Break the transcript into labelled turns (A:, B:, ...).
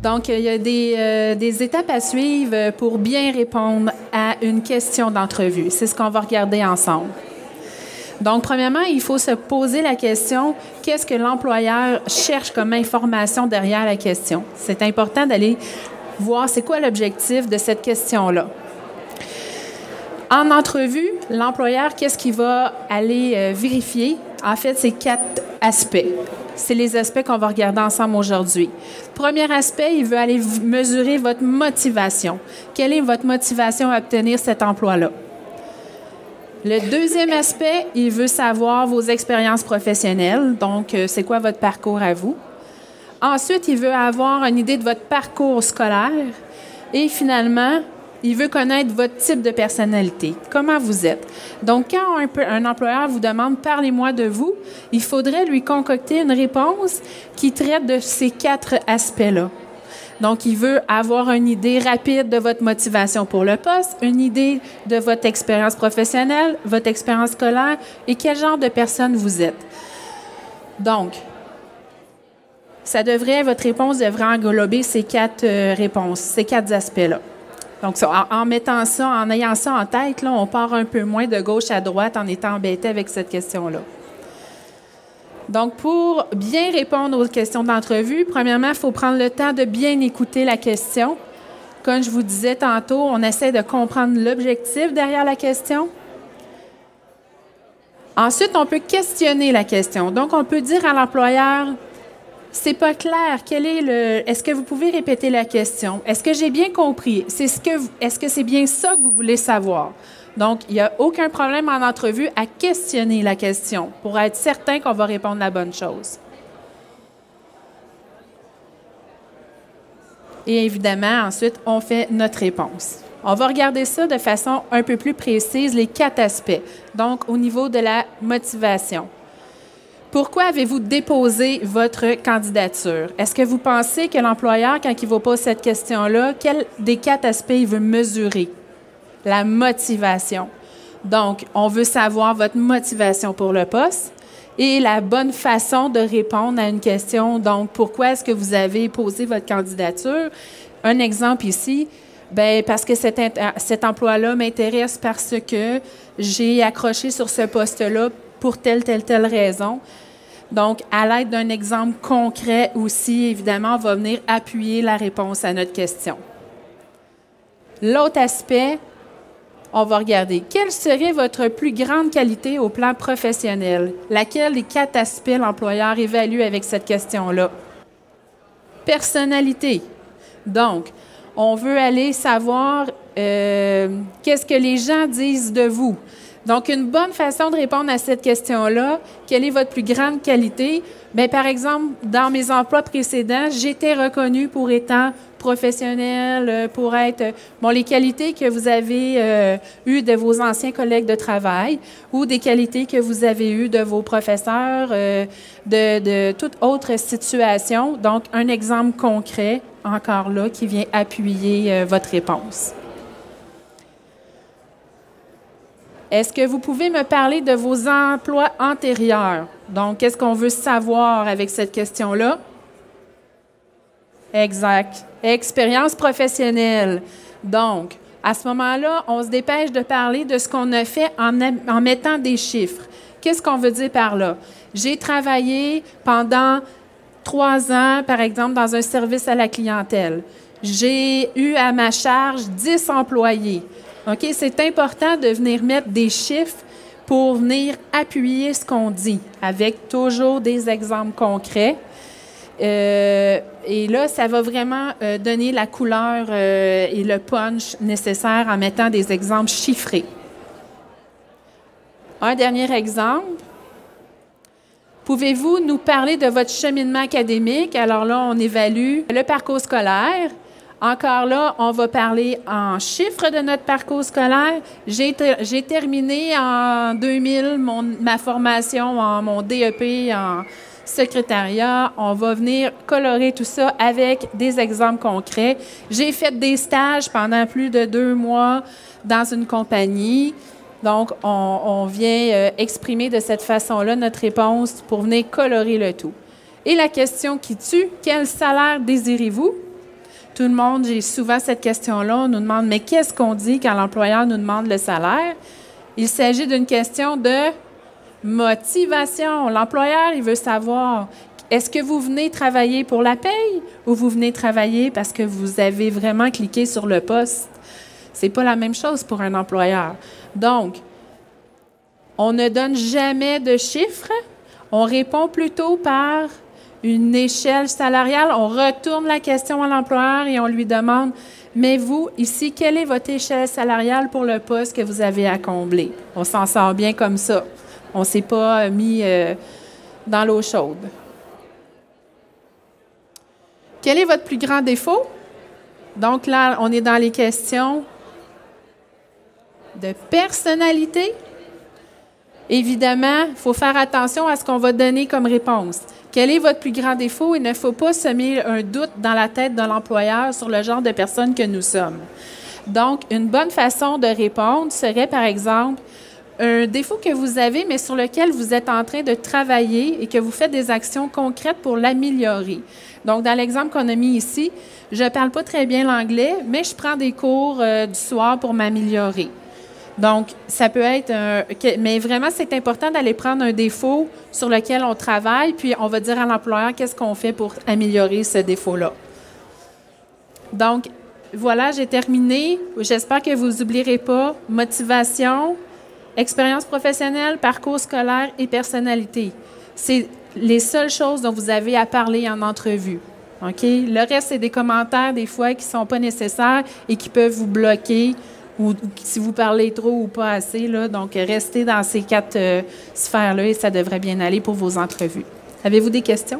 A: Donc, il y a des étapes à suivre pour bien répondre à une question d'entrevue. C'est ce qu'on va regarder ensemble. Donc, premièrement, il faut se poser la question, qu'est-ce que l'employeur cherche comme information derrière la question? C'est important d'aller voir c'est quoi l'objectif de cette question-là. En entrevue, l'employeur, qu'est-ce qu'il va aller vérifier? En fait, c'est 4 aspects. C'est les aspects qu'on va regarder ensemble aujourd'hui. Premier aspect, il veut aller mesurer votre motivation. Quelle est votre motivation à obtenir cet emploi-là? Le deuxième aspect, il veut savoir vos expériences professionnelles. Donc, c'est quoi votre parcours à vous? Ensuite, il veut avoir une idée de votre parcours scolaire. Et finalement, il veut connaître votre type de personnalité, comment vous êtes. Donc, quand un employeur vous demande « Parlez-moi de vous », il faudrait lui concocter une réponse qui traite de ces 4 aspects-là. Donc, il veut avoir une idée rapide de votre motivation pour le poste, une idée de votre expérience professionnelle, votre expérience scolaire et quel genre de personne vous êtes. Donc, votre réponse devrait englober ces 4 réponses, ces 4 aspects-là. Donc, en mettant ça, en ayant ça en tête, là, on part un peu moins de gauche à droite en étant embêté avec cette question-là. Donc, pour bien répondre aux questions d'entrevue, premièrement, il faut prendre le temps de bien écouter la question. Comme je vous disais tantôt, on essaie de comprendre l'objectif derrière la question. Ensuite, on peut questionner la question. Donc, on peut dire à l'employeur, c'est pas clair. Est-ce que vous pouvez répéter la question? Est-ce que j'ai bien compris? Est-ce que c'est bien ça que vous voulez savoir? Donc, il n'y a aucun problème en entrevue à questionner la question pour être certain qu'on va répondre la bonne chose. Et évidemment, ensuite, on fait notre réponse. On va regarder ça de façon un peu plus précise, les 4 aspects. Donc, au niveau de la motivation. Pourquoi avez-vous déposé votre candidature? Est-ce que vous pensez que l'employeur, quand il vous pose cette question-là, quel des 4 aspects il veut mesurer? La motivation. Donc, on veut savoir votre motivation pour le poste et la bonne façon de répondre à une question. Donc, pourquoi est-ce que vous avez posé votre candidature? Un exemple ici, bien, parce que cet emploi-là m'intéresse parce que j'ai accroché sur ce poste-là pour telle raison. Donc, à l'aide d'un exemple concret aussi, évidemment, on va venir appuyer la réponse à notre question. L'autre aspect, on va regarder. Quelle serait votre plus grande qualité au plan professionnel? Laquelle des 4 aspects l'employeur évalue avec cette question-là? Personnalité. Donc, on veut aller savoir qu'est-ce que les gens disent de vous. Donc, une bonne façon de répondre à cette question-là, quelle est votre plus grande qualité? Bien, par exemple, dans mes emplois précédents, j'étais reconnue pour étant professionnelle, pour être, les qualités que vous avez eues de vos anciens collègues de travail ou des qualités que vous avez eues de vos professeurs, de toute autre situation. Donc, un exemple concret, encore là, qui vient appuyer votre réponse. Est-ce que vous pouvez me parler de vos emplois antérieurs? Donc, qu'est-ce qu'on veut savoir avec cette question-là? Exact. Expérience professionnelle. Donc, à ce moment-là, on se dépêche de parler de ce qu'on a fait en mettant des chiffres. Qu'est-ce qu'on veut dire par là? J'ai travaillé pendant 3 ans, par exemple, dans un service à la clientèle. J'ai eu à ma charge 10 employés. OK? C'est important de venir mettre des chiffres pour venir appuyer ce qu'on dit, avec toujours des exemples concrets. Et là, ça va vraiment donner la couleur et le punch nécessaire en mettant des exemples chiffrés. Un dernier exemple. Pouvez-vous nous parler de votre cheminement académique? Alors là, on évalue le parcours scolaire. Encore là, on va parler en chiffres de notre parcours scolaire. J'ai terminé en 2000 ma formation, mon DEP en secrétariat. On va venir colorer tout ça avec des exemples concrets. J'ai fait des stages pendant plus de 2 mois dans une compagnie. Donc, on vient exprimer de cette façon-là notre réponse pour venir colorer le tout. Et la question qui tue, quel salaire désirez-vous? Tout le monde, j'ai souvent cette question-là, on nous demande, mais qu'est-ce qu'on dit quand l'employeur nous demande le salaire? Il s'agit d'une question de motivation. L'employeur, il veut savoir, est-ce que vous venez travailler pour la paye ou vous venez travailler parce que vous avez vraiment cliqué sur le poste? C'est pas la même chose pour un employeur. Donc, on ne donne jamais de chiffres. On répond plutôt par une échelle salariale. On retourne la question à l'employeur et on lui demande, mais vous, ici, quelle est votre échelle salariale pour le poste que vous avez à combler? On s'en sort bien comme ça. On ne s'est pas mis dans l'eau chaude. Quel est votre plus grand défaut? Donc là, on est dans les questions de personnalité. Évidemment, il faut faire attention à ce qu'on va donner comme réponse. Quel est votre plus grand défaut? Il ne faut pas semer un doute dans la tête de l'employeur sur le genre de personne que nous sommes. Donc, une bonne façon de répondre serait, par exemple, un défaut que vous avez, mais sur lequel vous êtes en train de travailler et que vous faites des actions concrètes pour l'améliorer. Donc, dans l'exemple qu'on a mis ici, je ne parle pas très bien l'anglais, mais je prends des cours du soir pour m'améliorer. Donc, ça peut être mais vraiment, c'est important d'aller prendre un défaut sur lequel on travaille, puis on va dire à l'employeur qu'est-ce qu'on fait pour améliorer ce défaut-là. Donc, voilà, j'ai terminé. J'espère que vous n'oublierez pas motivation, expérience professionnelle, parcours scolaire et personnalité. C'est les seules choses dont vous avez à parler en entrevue. OK? Le reste, c'est des commentaires, des fois, qui ne sont pas nécessaires et qui peuvent vous bloquer ou si vous parlez trop ou pas assez. Là, donc, restez dans ces 4 sphères-là et ça devrait bien aller pour vos entrevues. Avez-vous des questions?